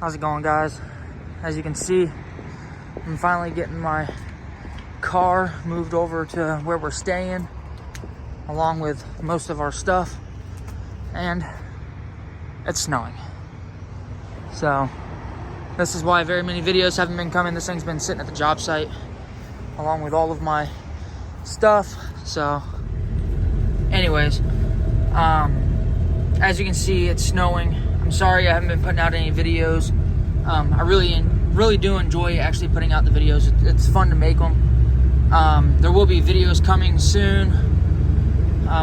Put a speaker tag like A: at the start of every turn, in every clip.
A: How's it going, guys? As you can see, I'm finally getting my car moved over to where we're staying, along with most of our stuff, and it's snowing. So this is why very many videos haven't been coming. This thing's been sitting at the job site along with all of my stuff. So anyways, as you can see, it's snowing. I'm sorry I haven't been putting out any videos. I really do enjoy actually putting out the videos. It's fun to make them. There will be videos coming soon.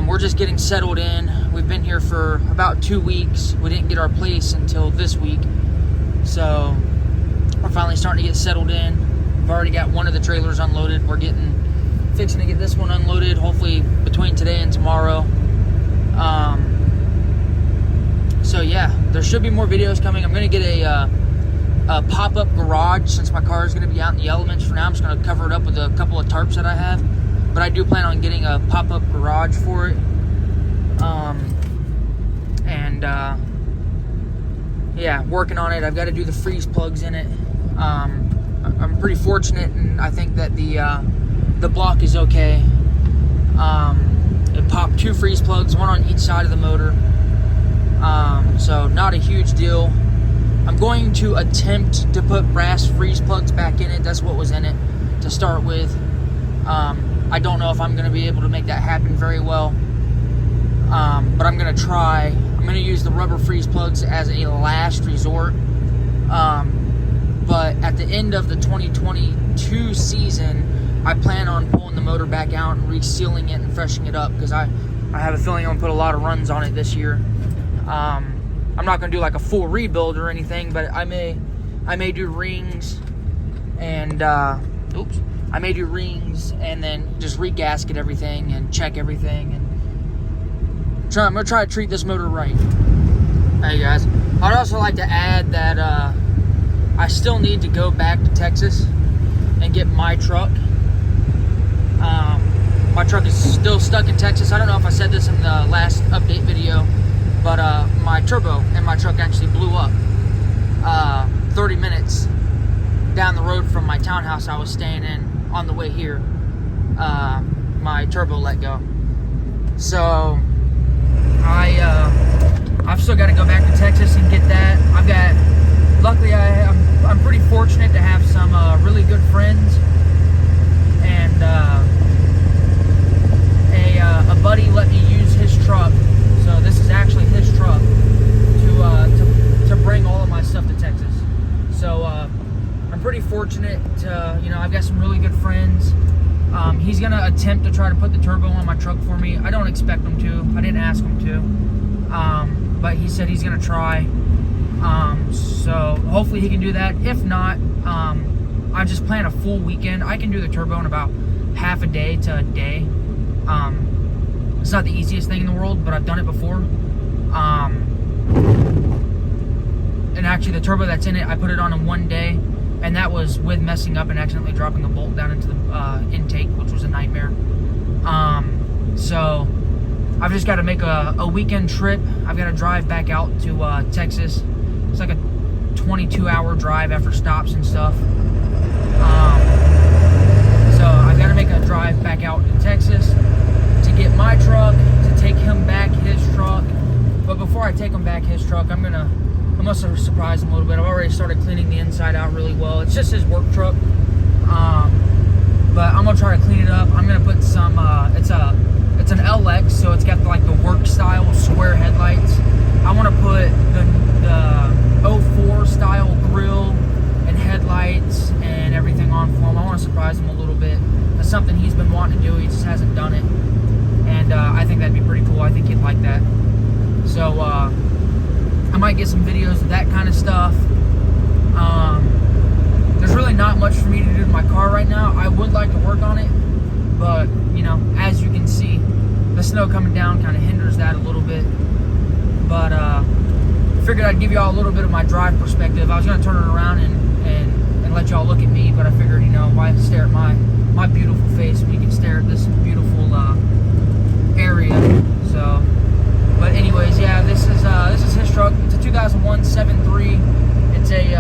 A: We're just getting settled in. We've been here for about 2 weeks. We didn't get our place until this week. So we're finally starting to get settled in. We've already got one of the trailers unloaded. We're fixing to get this one unloaded, hopefully between today and tomorrow. So yeah, there should be more videos coming. I'm going to get a pop-up garage since my car is going to be out in the elements for now. I'm just going to cover it up with a couple of tarps that I have. But I do plan on getting a pop-up garage for it. Yeah, working on it. I've got to do the freeze plugs in it. I'm pretty fortunate, and I think that the block is okay. It popped 2 freeze plugs, one on each side of the motor. So not a huge deal. I'm going to attempt to put brass freeze plugs back in it. That's what was in it to start with. I don't know if I'm going to be able to make that happen very well. But I'm going to try. I'm going to use the rubber freeze plugs as a last resort. But at the end of the 2022 season, I plan on pulling the motor back out and resealing it and freshening it up, because I have a feeling I'm going to put a lot of runs on it this year. I'm not going to do like a full rebuild or anything, but I may do rings and I may do rings and then just regasket everything and check everything, and I'm going to try to treat this motor right. Hey guys, I'd also like to add that I still need to go back to Texas and get my truck. My truck is still stuck in Texas. I don't know if I said this in the last update video, but my turbo in my truck actually blew up 30 minutes down the road from my townhouse I was staying in on the way here. My turbo let go. So I've still got to go back to Texas and get that. Luckily I'm pretty fortunate to have some really good friends, and a buddy let me use his truck. So this is actually his truck to bring all of my stuff to Texas. So I'm pretty fortunate to, I've got some really good friends. He's gonna attempt to try to put the turbo on my truck for me. I don't expect him to. I didn't ask him to. But he said he's gonna try. So hopefully he can do that. If not, I just plan a full weekend. I can do the turbo in about half a day to a day. It's not the easiest thing in the world, but I've done it before. And actually the turbo that's in it, I put it on in 1 day, and that was with messing up and accidentally dropping a bolt down into the intake, which was a nightmare. So I've just got to make a weekend trip. I've got to drive back out to Texas. It's like a 22-hour drive after stops and stuff. So I've got to make a drive back out to Texas to get my truck, to take him back his truck. But before I take him back his truck, I'm gonna surprise him a little bit. I've already started cleaning the inside out really well. It's just his work truck, but I'm gonna try to clean it up. I'm gonna put some. It's an LX, so it's got like the work style square headlights. I want to put the 04 style grill and headlights and everything on for him. I want to surprise him a little bit. That's something he's been wanting to do. He just hasn't done it. And I think that'd be pretty cool. I think he'd like that. So I might get some videos of that kind of stuff. There's really not much for me to do to my car right now. I would like to work on it, but as you can see, the snow coming down kind of hinders that a little bit. But figured I'd give y'all a little bit of my drive perspective. I was going to turn it around and let y'all look at me, but I figured, why stare at my beautiful face when you can stare at this beautiful area. So, but anyways, yeah, this is his truck. It's a 2001 7.3. It's a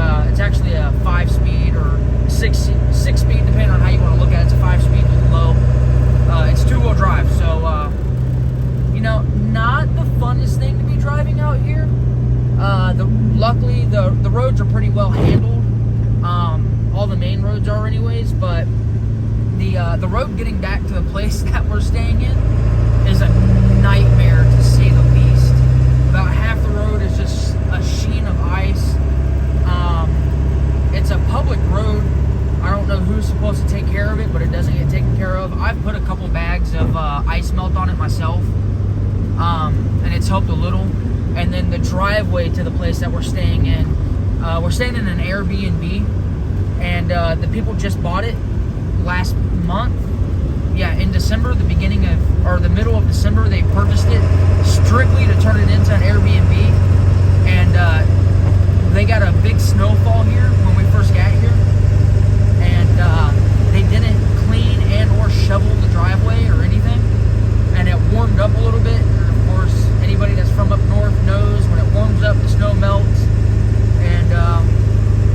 A: luckily the roads are pretty well handled. All the main roads are anyways, but the road getting back to the place that we're staying in is a nightmare, to say the least. About half the road is just a sheen of ice. It's a public road. I don't know who's supposed to take care of it, but it doesn't get taken care of. I've put a couple bags of ice melt on it myself, and it's helped a little. And then the driveway to the place that we're staying in an Airbnb, and the people just bought it last month. Yeah, in December, the middle of December, they purchased it strictly to turn it into an Airbnb. And they got a big snowfall here when we first got here, and they didn't clean and or shovel the driveway or anything, and it warmed up a little bit. And of course, anybody that's from up north knows when it warms up, the snow melts. And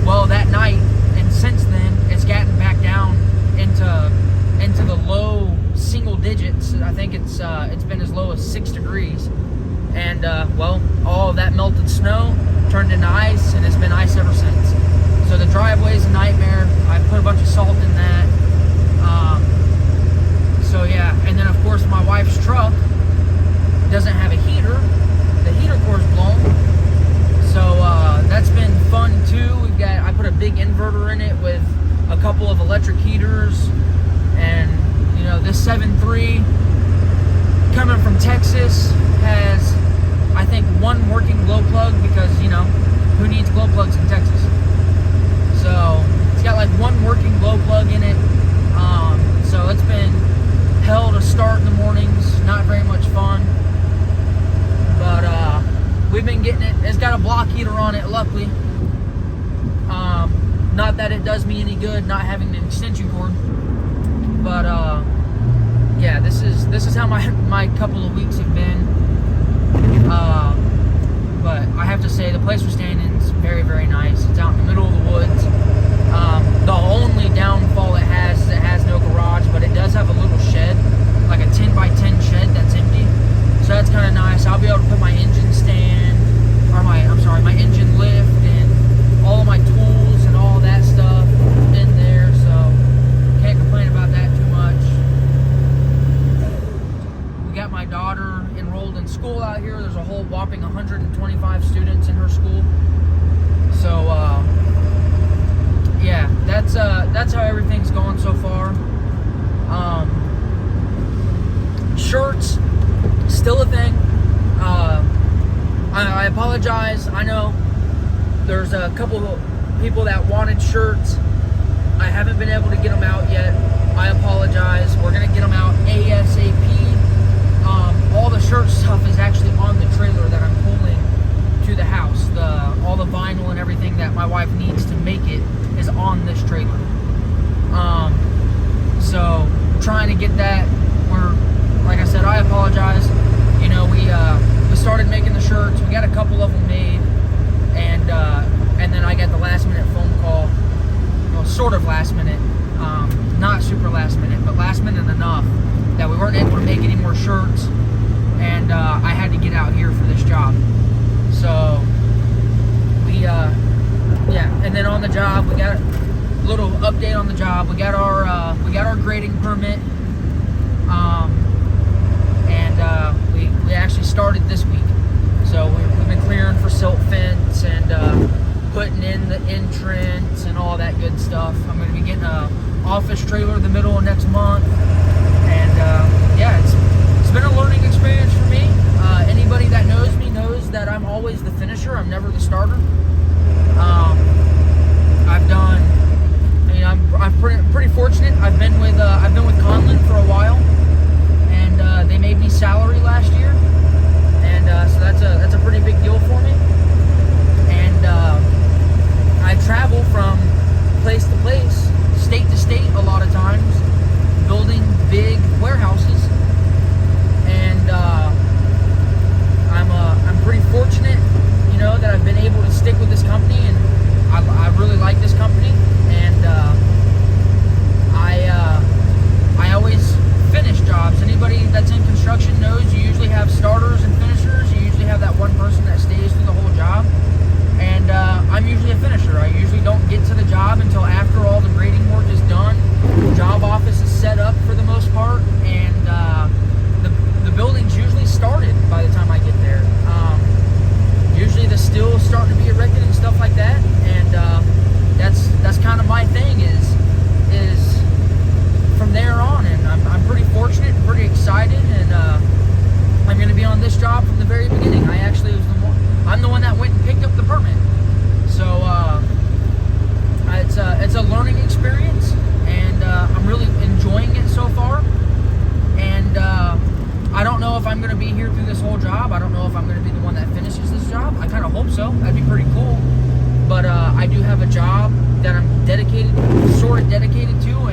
A: well, that night, and since then, it's gotten back down into the low single digits. I think it's been as low as 6 degrees. And well, all of that melted snow turned into ice, and it's been ice ever since. So the driveway's a nightmare. I put a bunch of salt in that. So yeah, and then of course my wife's truck doesn't have a heater. The heater core is blown. So that's been fun too. I put a big inverter in it with a couple of electric heaters, and you know, this 7.3 coming from Texas has, I think, one working glow plug, because you know, who needs glow plugs in Texas? So it's got like one working glow plug in it. So it's been hell to start in the mornings, not very much fun. But we've been getting it. It's got a block heater on it, luckily. Not that it does me any good not having an extension cord. But yeah, this is how my couple of weeks have been. But I have to say, the place we're staying in is very, very nice. It's out in the middle of the woods. The only downfall it has is it has no garage, but it does have a little shed, like a 10 by 10 shed that's empty. So that's kind of nice. I'll be able to put my engine stand, or my engine lift, and all of my tools and all that stuff in there. So can't complain about that too much. We got my daughter enrolled in school out here. There's a whole whopping 125 students in her school. So yeah, that's how everything's going so far. Shirts, still a thing. I apologize. I know there's a couple of people that wanted shirts. I haven't been able to get them out yet. I apologize. We're gonna get them out ASAP. All the shirt stuff is actually on the trailer that I'm pulling to the house. All the vinyl and everything that my wife needs to make it is on this trailer. So trying to get that. Like I said, I apologize. You know, we started making the shirts. We got a couple of them made, and then I got the last minute phone call. Well, sort of last minute, not super last minute, but last minute enough that we weren't able to make any more shirts, and I had to get out here for this job. So we yeah, and then on the job, we got a little update on the job. We got our grading permit. We actually started this week. So we've been clearing for silt fence and putting in the entrance and all that good stuff. I'm going to be getting a office trailer the middle of next month. And yeah, it's been a learning experience for me. Anybody that knows me knows that I'm always the finisher. I'm never the starter. I'm pretty fortunate. I've been with Conlon for a while, and they made me salary last year, and so that's a pretty big deal for me. And I travel from place to place, state to state, a lot of times, building big warehouses, and I'm pretty fortunate, you know, that I've been able to stick with this company, and I really like this company, and I always finish jobs. Anybody that's in construction knows you usually have starters and finishers. You usually have that one person that stays through the whole job, and have a job that I'm sort of dedicated to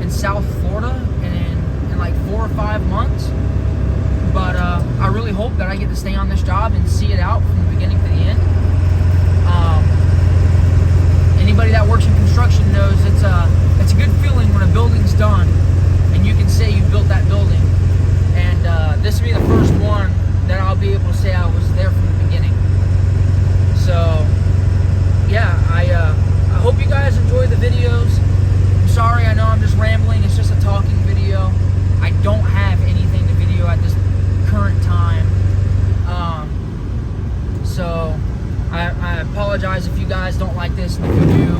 A: in South Florida in like 4 or 5 months. But I really hope that I get to stay on this job and see it out from the beginning to the end. Anybody that works in construction knows it's a good feeling when a building's done and you can say you built that building. And this will be the first one that I'll be able to say I was there from the beginning. So yeah, I hope you guys enjoy the videos. I'm sorry, I know I'm just rambling. It's just a talking video. I don't have anything to video at this current time. So I apologize if you guys don't like this, and if you do,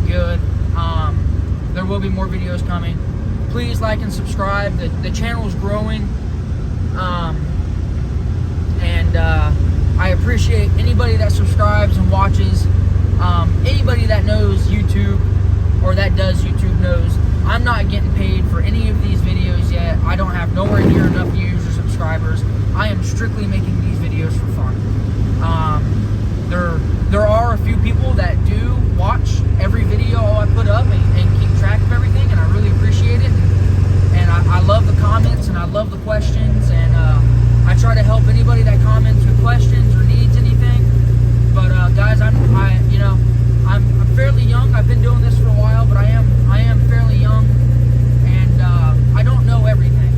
A: good. There will be more videos coming. Please like and subscribe. The channel is growing. And I appreciate anybody that subscribes and watches. Anybody that knows YouTube or that does YouTube knows I'm not getting paid for any of these videos yet. I don't have nowhere near enough views or subscribers. I am strictly making these videos for fun. There are a few people that do watch every video I put up and keep track of everything, and I really appreciate it. And I love the comments, and I love the questions, and I try to help anybody that comments with questions or needs anything. But guys, I'm fairly young. I've been doing this for a while, but I am fairly young, and I don't know everything.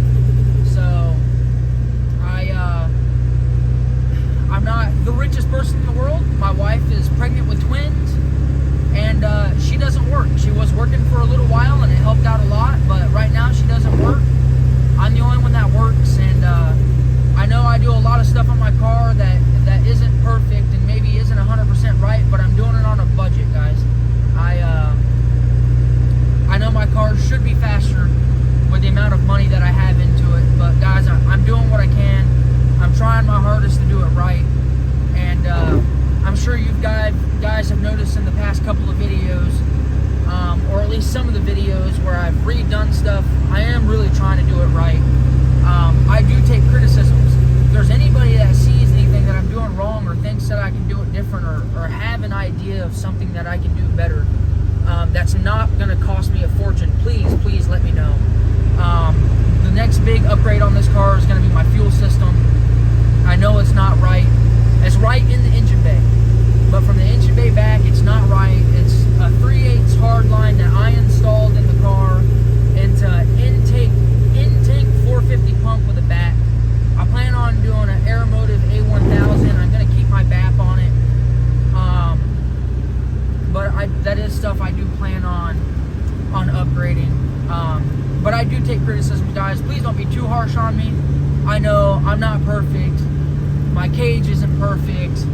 A: So I'm not the richest person in the world. My wife is pregnant with twins, and she doesn't work. She was working for a little while, and it helped out a lot, but right now she doesn't work. I'm the only one that works, and I know I do a lot of stuff on my car that isn't perfect and maybe isn't 100% right, but I'm doing it on a budget, guys. I know my car should be faster with the amount of money that I have into it, but guys, I'm doing what I can. I'm trying my hardest to do it right, and I'm sure you guys have noticed in the past couple of videos, or at least some of the videos where I've redone stuff, I am really trying to do it right. I do take criticisms. If there's anybody that sees anything that I'm doing wrong or thinks that I can do it different or have an idea of something that I can do better, that's not going to cost me a fortune, please let me know. The next big upgrade on this car is going to be my fuel system. I know it's not right. It's right in the engine bay, but from the engine bay back, it's not right. It's a 3/8 hard line that I installed in the car into intake 450 pump with a BAP. I plan on doing an Aeromotive A1000. I'm going to keep my BAP on it. But that is stuff I do plan on upgrading. But I do take criticism, guys. Please don't be too harsh on me. I know I'm not perfect. My cage isn't perfect.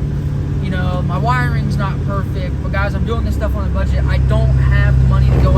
A: You know, my wiring's not perfect. But guys, I'm doing this stuff on a budget. I don't have the money to go